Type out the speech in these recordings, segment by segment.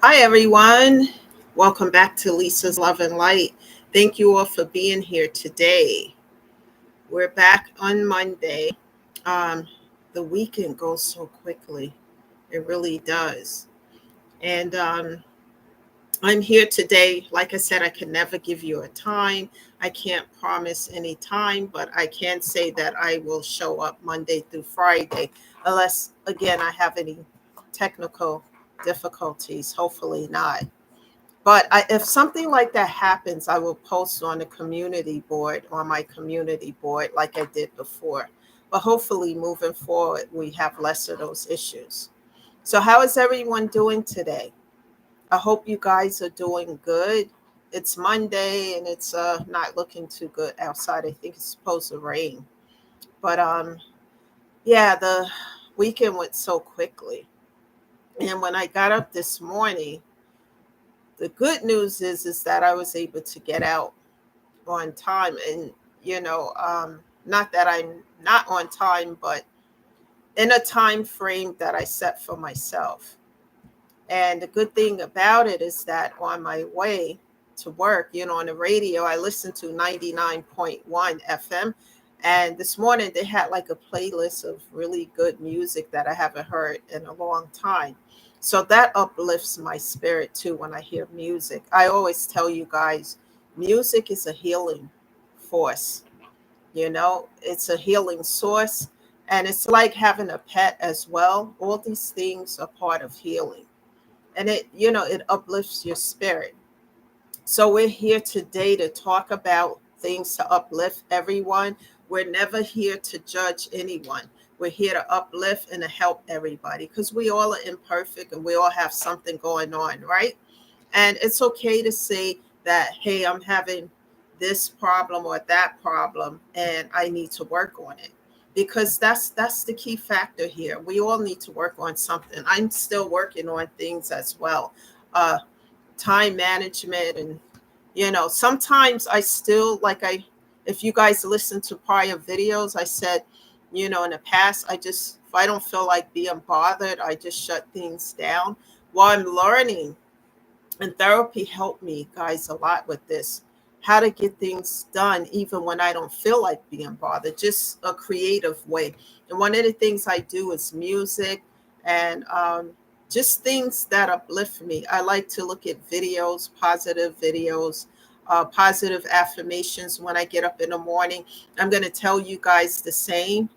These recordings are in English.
Hi, everyone. Welcome back to Lisa's Love and Light. Thank you all for being here today. We're back on Monday. Um, the weekend goes so quickly, it really does. And I'm here today. Like I said, I can never give you a time. I can't promise any time, but I can say that I will show up Monday through Friday, unless, again, I have any technical difficulties. Hopefully, not. But if something like that happens, I will post on the community board, on my community board, like I did before. But hopefully, moving forward, we have less of those issues. So, how is everyone doing today? I hope you guys are doing good. It's Monday and it's not looking too good outside. I think it's supposed to rain. But yeah, the weekend went so quickly. And when I got up this morning, the good news is that I was able to get out on time. And not that I'm not on time, but in a time frame that I set for myself. And the good thing about it is that on my way to work, on the radio, I listened to 99.1 FM. And this morning they had like a playlist of really good music that I haven't heard in a long time. So that uplifts my spirit too when I hear music. I always tell you guys, music is a healing force. It's a healing source. And it's like having a pet as well. All these things are part of healing, and it uplifts your spirit. So we're here today to talk about things to uplift everyone. We're never here to judge anyone. We're here to uplift and to help everybody because we all are imperfect and we all have something going on, right? And it's okay to say that, hey, I'm having this problem or that problem and I need to work on it, because that's the key factor here. We all need to work on something. I'm still working on things as well. uh Time management, and sometimes I still, like, I if you guys listen to prior videos, I said, in the past, I just, if I don't feel like being bothered, I just shut things down. While I'm learning, and therapy helped me, guys, a lot with this, how to get things done even when I don't feel like being bothered, just a creative way. And one of the things I do is music, and just things that uplift me. I like to look at videos, positive affirmations when I get up in the morning. I'm going to tell you guys the same.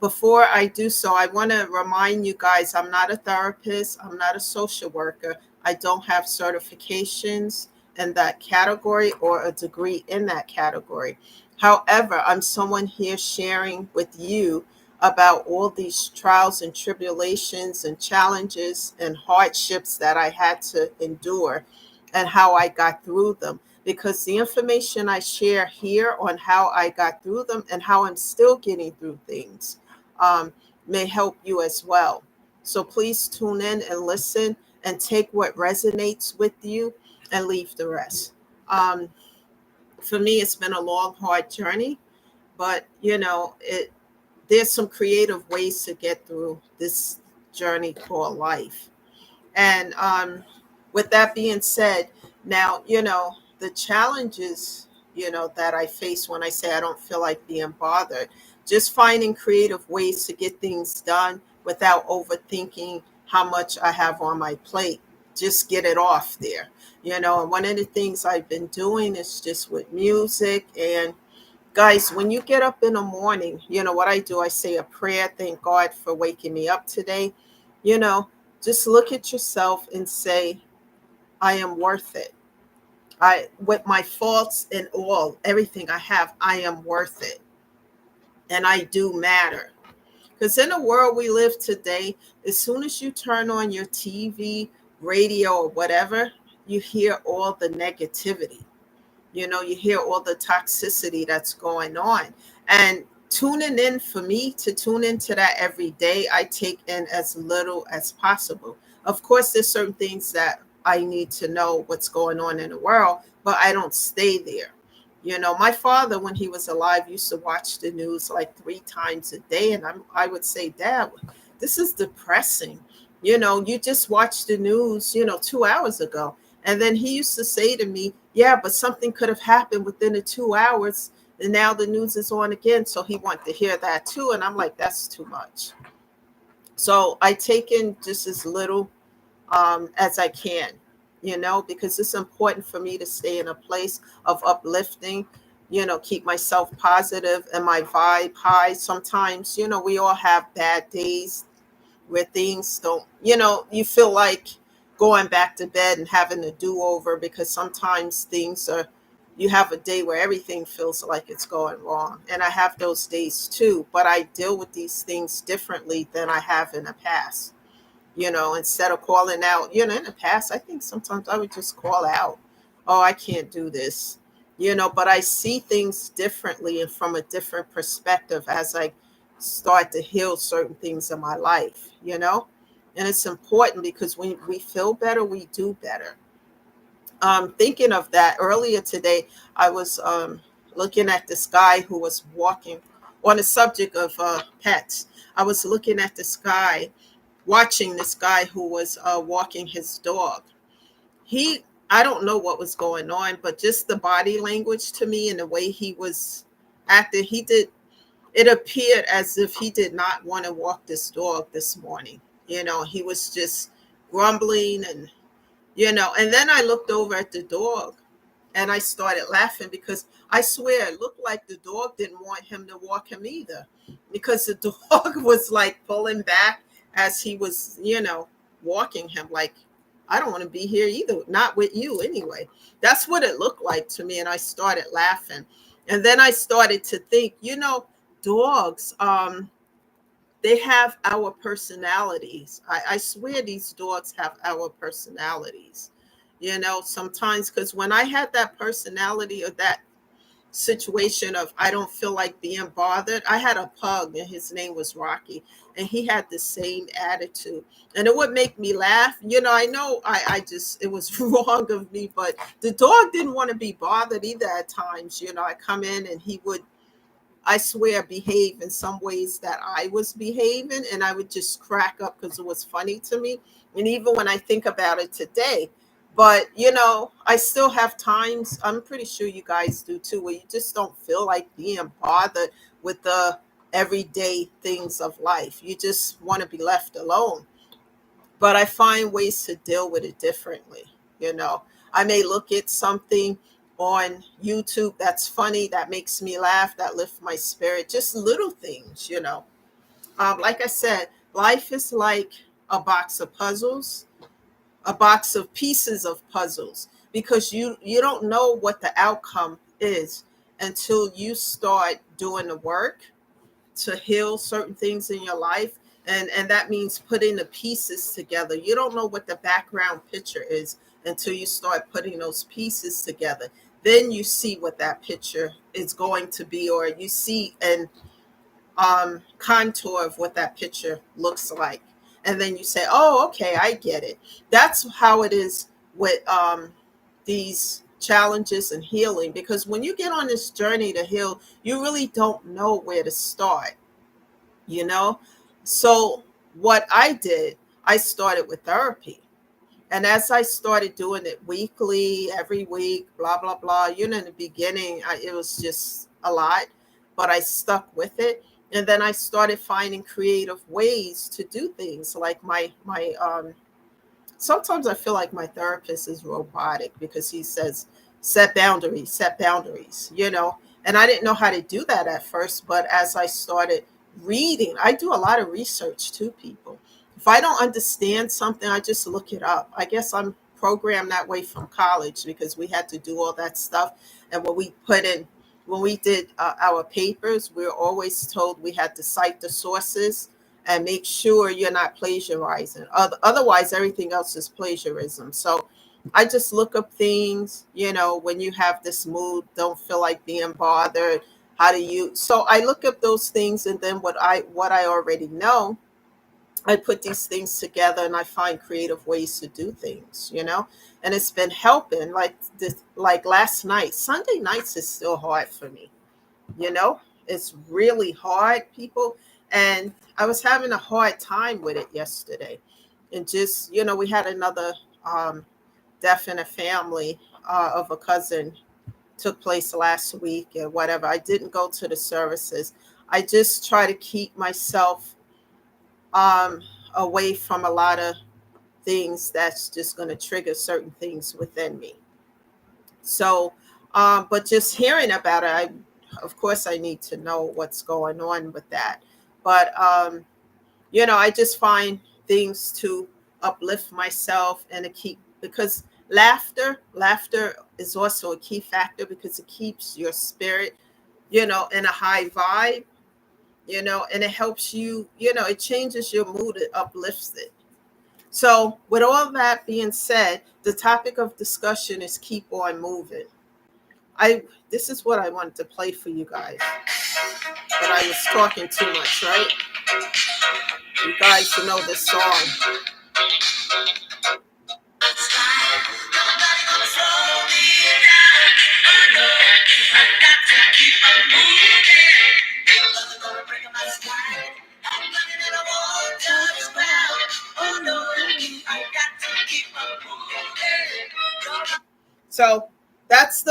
Before I do so, I want to remind you guys, I'm not a therapist, I'm not a social worker. I don't have certifications in that category or a degree in that category. However, I'm someone here sharing with you about all these trials and tribulations and challenges and hardships that I had to endure and how I got through them. Because the information I share here on how I got through them and how I'm still getting through things um, may help you as well. So please tune in and listen and take what resonates with you and leave the rest. Um, for me, it's been a long, hard journey, but there's some creative ways to get through this journey called life. And with that being said, now, the challenges, that I face when I say I don't feel like being bothered, just finding creative ways to get things done without overthinking how much I have on my plate. Just get it off there. And one of the things I've been doing is just with music. And guys, when you get up in the morning, what I do, I say a prayer, thank God for waking me up today. You know, just look at yourself and say, I am worth it. With my faults and all, everything I have, I am worth it. And I do matter. Because in the world we live today, as soon as you turn on your TV, radio, or whatever, you hear all the negativity. You hear all the toxicity that's going on. And tuning in, for me to tune into that every day, I take in as little as possible. Of course, there's certain things that I need to know what's going on in the world, but I don't stay there. My father, when he was alive, used to watch the news like 3 times a day. And I would say, Dad, this is depressing. You just watched the news, 2 hours ago. And then he used to say to me, yeah, but something could have happened within the 2 hours. And now the news is on again. So he wanted to hear that too. And I'm like, that's too much. So I take in just as little as I can, because it's important for me to stay in a place of uplifting, keep myself positive and my vibe high. Sometimes, we all have bad days where things don't, you feel like going back to bed and having a do over because sometimes you have a day where everything feels like it's going wrong. And I have those days too, but I deal with these things differently than I have in the past. Instead of calling out, in the past, I think sometimes I would just call out, oh, I can't do this, but I see things differently and from a different perspective as I start to heal certain things in my life. And it's important because when we feel better, we do better. Thinking of that earlier today, I was looking at this guy who was walking on the subject of pets. I was looking at this guy watching this guy who was walking his dog. I don't know what was going on, but just the body language to me and the way he was acting, it appeared as if he did not want to walk this dog this morning. He was just grumbling and then I looked over at the dog and I started laughing because I swear it looked like the dog didn't want him to walk him either, because the dog was like pulling back as he was, walking him. Like, I don't want to be here either, not with you anyway. That's what it looked like to me. And I started laughing. And then I started to think, dogs, they have our personalities. I swear these dogs have our personalities. Sometimes, because when I had that personality or that situation of I don't feel like being bothered, I had a pug and his name was Rocky, and he had the same attitude. And it would make me laugh. I know I just, it was wrong of me, but the dog didn't want to be bothered either at times. I come in and he would, I swear, behave in some ways that I was behaving, and I would just crack up because it was funny to me. And even when I think about it today, but I still have times, I'm pretty sure you guys do too, where you just don't feel like being bothered with the everyday things of life. You just want to be left alone. But I find ways to deal with it differently. You know, I may look at something on YouTube that's funny, that makes me laugh, that lifts my spirit, just little things. Like I said, life is like a box of puzzles, a box of pieces of puzzles, because you don't know what the outcome is until you start doing the work to heal certain things in your life. And that means putting the pieces together. You don't know what the background picture is until you start putting those pieces together. Then you see what that picture is going to be, or you see an contour of what that picture looks like. And then you say, oh, okay, I get it. That's how it is with these challenges and healing. Because when you get on this journey to heal, you really don't know where to start, you know? So what I did, I started with therapy. And as I started doing it weekly, every week, blah, blah, blah, in the beginning, it was just a lot, but I stuck with it. And then I started finding creative ways to do things like sometimes I feel like my therapist is robotic because he says, set boundaries. And I didn't know how to do that at first. But as I started reading, I do a lot of research too, people. If I don't understand something, I just look it up. I guess I'm programmed that way from college because we had to do all that stuff. And when we did our papers, we were always told we had to cite the sources and make sure you're not plagiarizing. Otherwise, everything else is plagiarism. So I just look up things, when you have this mood, don't feel like being bothered. How do you? So I look up those things, and then what I already know, I put these things together, and I find creative ways to do things. And it's been helping. Like last night, Sunday nights is still hard for me. You know, it's really hard, people. And I was having a hard time with it yesterday. and just, we had another um, death in a family of a cousin took place last week and whatever. I didn't go to the services. I just try to keep myself um, away from a lot of things that's just going to trigger certain things within me. So, but just hearing about it, of course, I need to know what's going on with that. But, I just find things to uplift myself and to keep, because laughter is also a key factor because it keeps your spirit, in a high vibe, and it helps you, it changes your mood, it uplifts it. So, with all that being said, the topic of discussion is keep on moving. I This is what I wanted to play for you guys, but I was talking too much, right? You guys know this song. So that's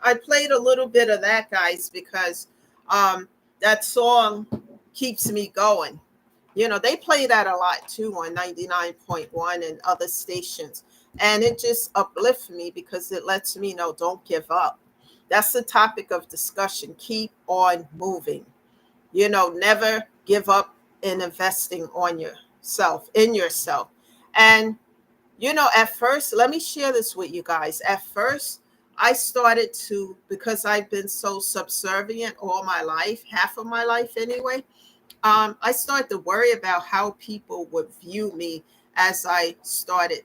I played a little bit of that, guys, because um, that song keeps me going. They play that a lot too on 99.1 and other stations. And it just uplifts me because it lets me know don't give up. That's the topic of discussion. Keep on moving. Never give up in investing on yourself, in yourself. And at first, let me share this with you guys. At first, I started to, because I've been so subservient all my life, half of my life anyway, I started to worry about how people would view me as I started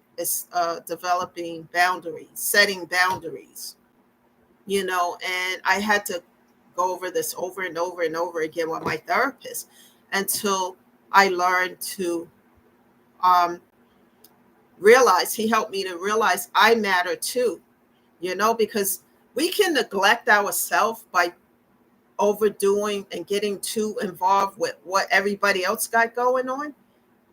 developing boundaries, setting boundaries, and I had to go over this over and over and over again with my therapist until I learned to um, realize, he helped me to realize I matter too, because we can neglect ourselves by overdoing and getting too involved with what everybody else got going on.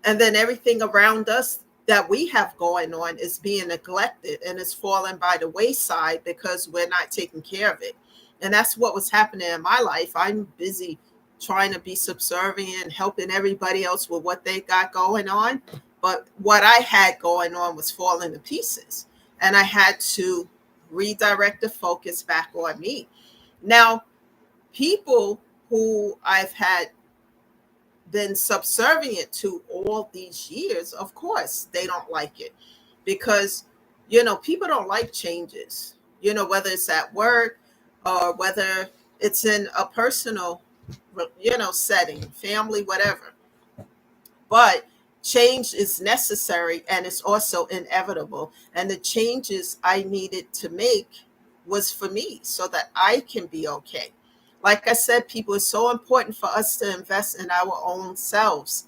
And then everything around us that we have going on is being neglected and is falling by the wayside because we're not taking care of it. And that's what was happening in my life. I'm busy trying to be subservient, helping everybody else with what they got going on. But what I had going on was falling to pieces. And I had to redirect the focus back on me. Now, people who I've had been subservient to all these years, of course, they don't like it because, people don't like changes, whether it's at work or whether it's in a personal, setting, family, whatever. But change is necessary and it's also inevitable. And the changes I needed to make was for me so that I can be okay. Like I said, people, it's so important for us to invest in our own selves.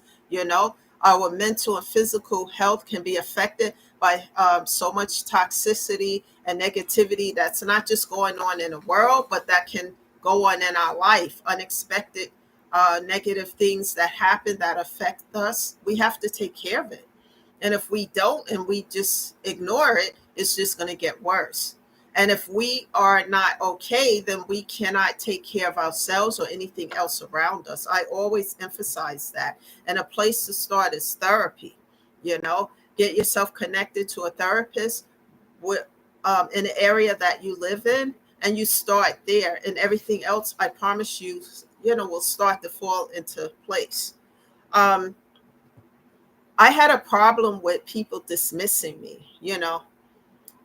Our mental and physical health can be affected by so much toxicity and negativity that's not just going on in the world, but that can go on in our life. Unexpected negative things that happen that affect us, we have to take care of it. And if we don't and we just ignore it, it's just going to get worse. And if we are not okay, then we cannot take care of ourselves or anything else around us. I always emphasize that. And a place to start is therapy. Get yourself connected to a therapist with, in the area that you live in, and you start there. And everything else, I promise you, will start to fall into place. Um, I had a problem with people dismissing me,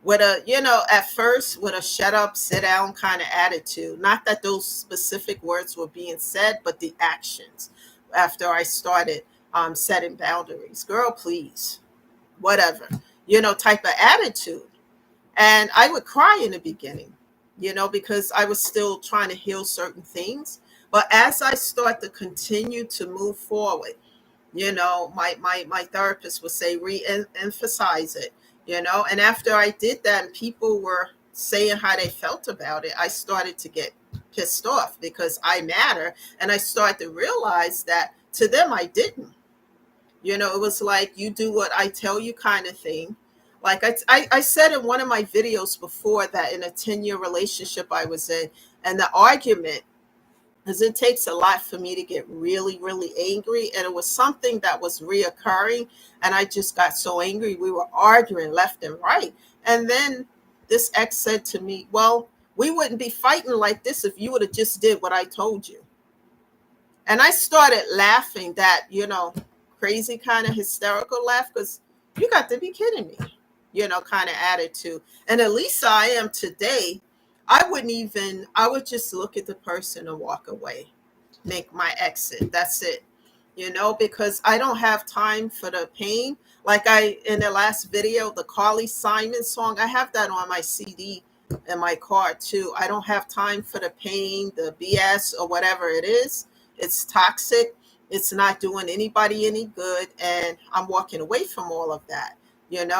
with a, at first with a shut up, sit down kind of attitude. Not that those specific words were being said, but the actions after I started setting boundaries. Girl, please, whatever, type of attitude. And I would cry in the beginning, because I was still trying to heal certain things. But as I start to continue to move forward, my therapist would say re-emphasize it, and after I did that and people were saying how they felt about it, I started to get pissed off because I matter, and I started to realize that to them I didn't. It was like, you do what I tell you kind of thing. Like I said in one of my videos before that in a 10-year relationship I was in, and the argument, because it takes a lot for me to get really, really angry. And it was something that was reoccurring. And I just got so angry. We were arguing left and right. And then this ex said to me, well, we wouldn't be fighting like this if you would have just did what I told you. And I started laughing, that, crazy kind of hysterical laugh, because you got to be kidding me, kind of attitude. And at least I am today. I would just look at the person and walk away, make my exit. That's it, because I don't have time for the pain. Like in the last video, the Carly Simon song, I have that on my CD in my car too. I don't have time for the pain, the BS, or whatever it is. It's toxic. It's not doing anybody any good. And I'm walking away from all of that, and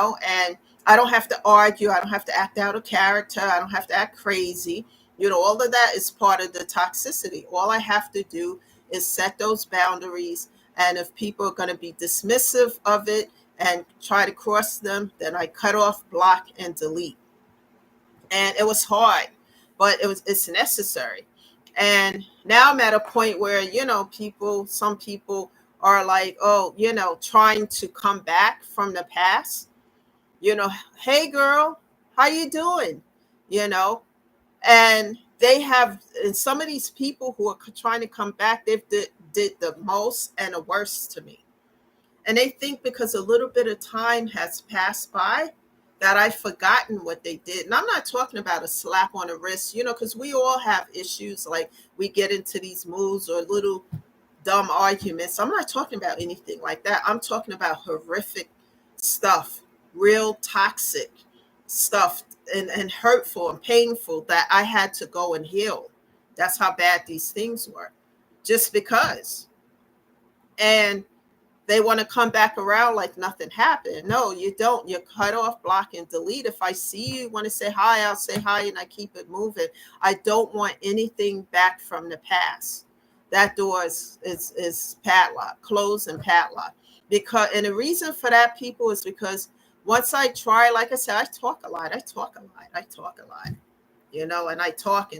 I don't have to argue. I don't have to act out of character. I don't have to act crazy. All of that is part of the toxicity. All I have to do is set those boundaries. And if people are going to be dismissive of it and try to cross them, then I cut off, block, and delete. And it was hard, but it's necessary. And now I'm at a point where, some people are like, oh, trying to come back from the past. Hey girl, how you doing? And they have, and some of these people who are trying to come back, they've did the most and the worst to me. And they think because a little bit of time has passed by that I've forgotten what they did. And I'm not talking about a slap on the wrist, because we all have issues. Like, we get into these moods or little dumb arguments. I'm not talking about anything like that. I'm talking about horrific stuff, real toxic stuff, and hurtful and painful, that I had to go and heal. That's how bad these things were, just because. And they want to come back around like nothing happened. No, you don't. You cut off, block, and delete. If I see you want to say hi, I'll say hi, and I keep it moving. I don't want anything back from the past. That door is padlocked, closed and padlocked. And the reason for that, people, is because once I try, like I said, I talk a lot, and I talk and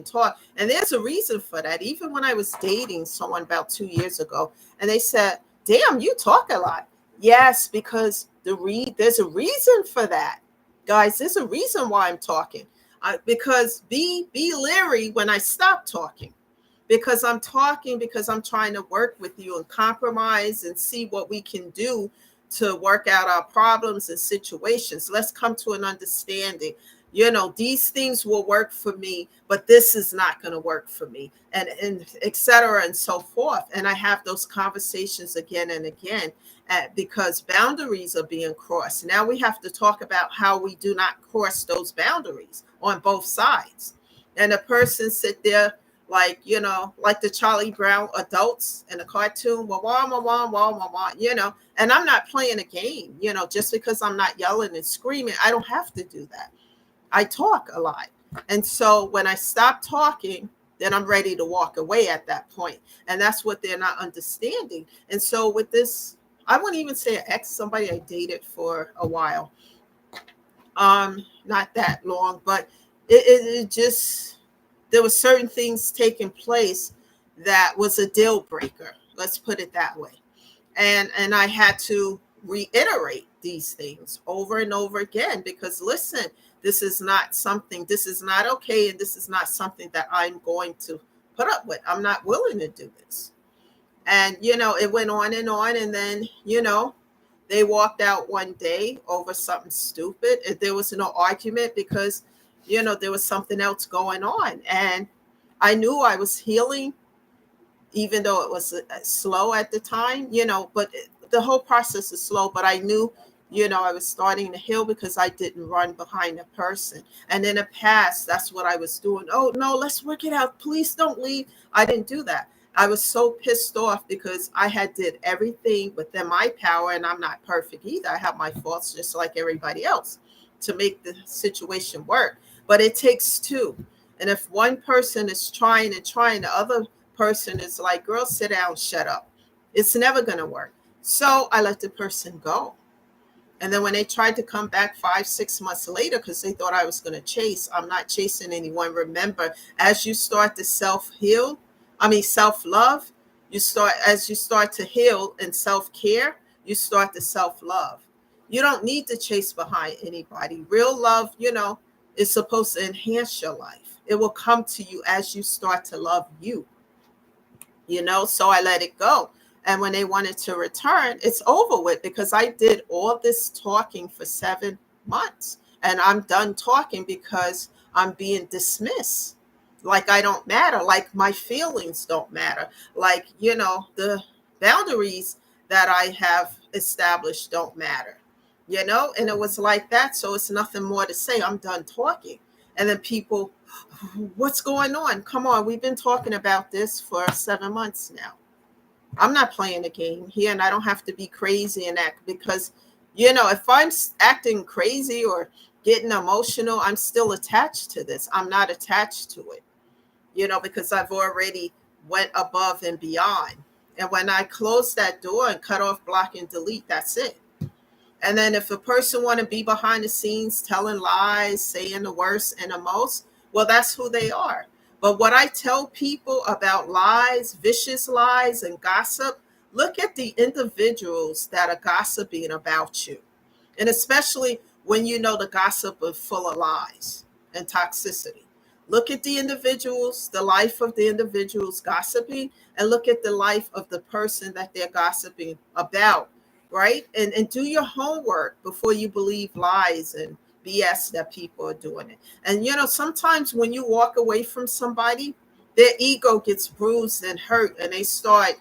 talk. And there's a reason for that. Even when I was dating someone about 2 years ago, and they said, damn, you talk a lot. Yes, because there's a reason for that. Guys, there's a reason why I'm talking. Because be leery when I stop talking. Because I'm talking, because I'm trying to work with you and compromise and see what we can do to work out our problems and situations. Let's come to an understanding. These things will work for me, but this is not going to work for me, and et cetera, and so forth. And I have those conversations again and again, because boundaries are being crossed. Now we have to talk about how we do not cross those boundaries on both sides. And the person sit there like, like the Charlie Brown adults in the cartoon, wah, wah, wah, wah, wah, wah, wah, and I'm not playing a game, just because I'm not yelling and screaming. I don't have to do that. I talk a lot. And so when I stop talking, then I'm ready to walk away at that point. And that's what they're not understanding. And so with this, I wouldn't even say an ex, somebody I dated for a while. Not that long, but it just, there were certain things taking place that was a deal breaker. Let's put it that way. And I had to reiterate these things over and over again, because listen, this is not okay. And this is not something that I'm going to put up with. I'm not willing to do this. And, it went on. And then, they walked out one day over something stupid. There was no argument because, there was something else going on. And I knew I was healing, even though it was slow at the time, but the whole process is slow. But I knew, I was starting to heal because I didn't run behind a person. And in the past, that's what I was doing. Oh, no, let's work it out. Please don't leave. I didn't do that. I was so pissed off because I had did everything within my power, and I'm not perfect either. I have my faults just like everybody else to make the situation work. But it takes two. And if one person is trying, the other person is like, girl, sit down, shut up. It's never going to work. So I let the person go. And then when they tried to come back 5, 6 months later, because they thought I was going to chase, I'm not chasing anyone. Remember, as you start to self love, as you start to heal and self care, you start to self love. You don't need to chase behind anybody. Real love, is supposed to enhance your life. It will come to you as you start to love you. So I let it go. And when they wanted to return, it's over with, because I did all this talking for 7 months, and I'm done talking because I'm being dismissed. Like I don't matter, like my feelings don't matter, like, the boundaries that I have established don't matter. And it was like that. So it's nothing more to say. I'm done talking. And then people, what's going on? Come on, we've been talking about this for 7 months now. I'm not playing a game here, and I don't have to be crazy and act, because, if I'm acting crazy or getting emotional, I'm still attached to this. I'm not attached to it, because I've already went above and beyond. And when I close that door and cut off, block, and delete, that's it. And then if a person want to be behind the scenes telling lies, saying the worst and the most, well, that's who they are. But what I tell people about lies, vicious lies, and gossip, look at the individuals that are gossiping about you. And especially when you know the gossip is full of lies and toxicity. Look at the individuals, the life of the individuals gossiping, and look at the life of the person that they're gossiping about, right? And do your homework before you believe lies and BS that people are doing it. And sometimes when you walk away from somebody, their ego gets bruised and hurt, and they start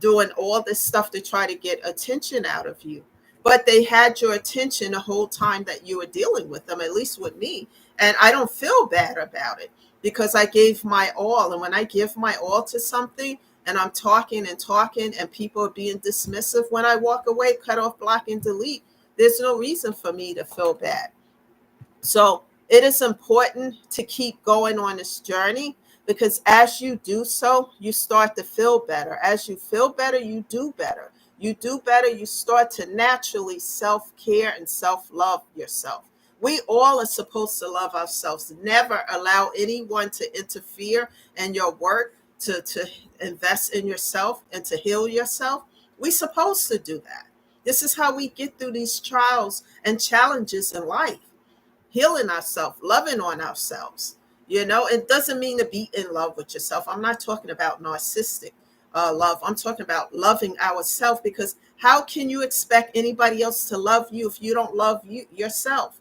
doing all this stuff to try to get attention out of you. But they had your attention the whole time that you were dealing with them, at least with me. And I don't feel bad about it, because I gave my all. And when I give my all to something, and I'm talking and talking, and people are being dismissive, when I walk away, cut off, block, and delete, there's no reason for me to feel bad. So it is important to keep going on this journey, because as you do so, you start to feel better. As you feel better, you do better. You do better, you start to naturally self care and self love yourself. We all are supposed to love ourselves. Never allow anyone to interfere in your work, to invest in yourself and to heal yourself. We're supposed to do that. This is how we get through these trials and challenges in life, healing ourselves, loving on ourselves. It doesn't mean to be in love with yourself. I'm not talking about narcissistic love. I'm talking about loving ourselves, because how can you expect anybody else to love you if you don't love you yourself?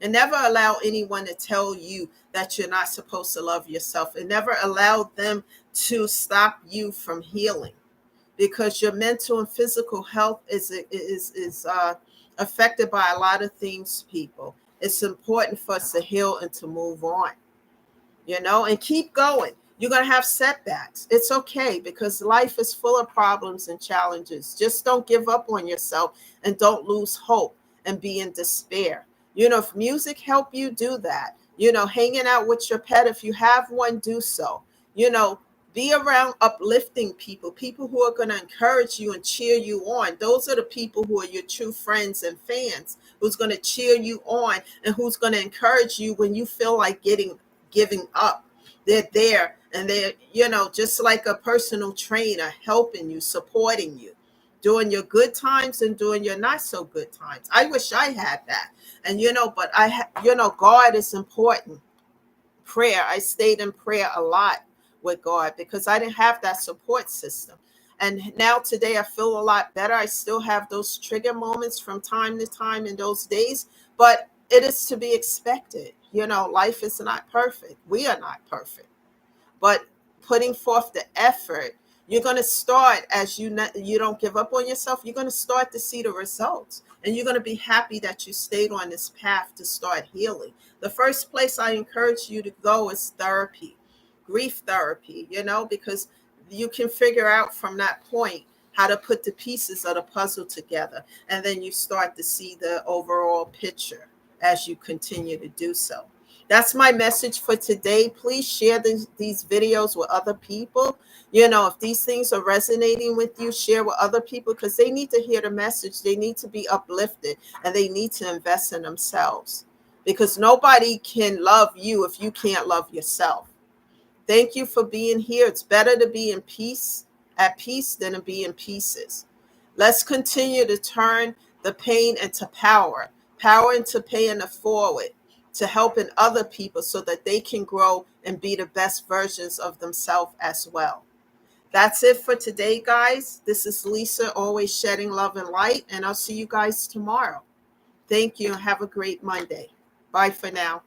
And never allow anyone to tell you that you're not supposed to love yourself, and never allow them to stop you from healing, because your mental and physical health is affected by a lot of things, people. It's important for us to heal and to move on, and keep going. You're going to have setbacks. It's okay, because life is full of problems and challenges. Just don't give up on yourself, and don't lose hope and be in despair. If music help you, do that. Hanging out with your pet, if you have one, do so. You know, be around uplifting people, people who are going to encourage you and cheer you on. Those are the people who are your true friends and fans, who's going to cheer you on, and who's going to encourage you when you feel like giving up. They're there, and they're just like a personal trainer, helping you, supporting you during your good times and during your not so good times. I wish I had that. And but God is important. Prayer, I stayed in prayer a lot with God, because I didn't have that support system. And now today I feel a lot better. I still have those trigger moments from time to time in those days, but it is to be expected. Life is not perfect. We are not perfect. But putting forth the effort, you're going to start, as you don't give up on yourself, you're going to start to see the results, and you're going to be happy that you stayed on this path to start healing. The first place I encourage you to go is therapy, grief therapy, because you can figure out from that point how to put the pieces of the puzzle together, and then you start to see the overall picture as you continue to do so. That's my message for today. Please share these videos with other people. You know, if these things are resonating with you, share with other people because they need to hear the message. They need to be uplifted and they need to invest in themselves because nobody can love you if you can't love yourself. Thank you for being here. It's better to be in peace, at peace, than to be in pieces. Let's continue to turn the pain into power, power into paying it forward, to helping other people so that they can grow and be the best versions of themselves as well. That's it for today, guys. This is Lisa, always shedding love and light, and I'll see you guys tomorrow. Thank you and have a great Monday. Bye for now.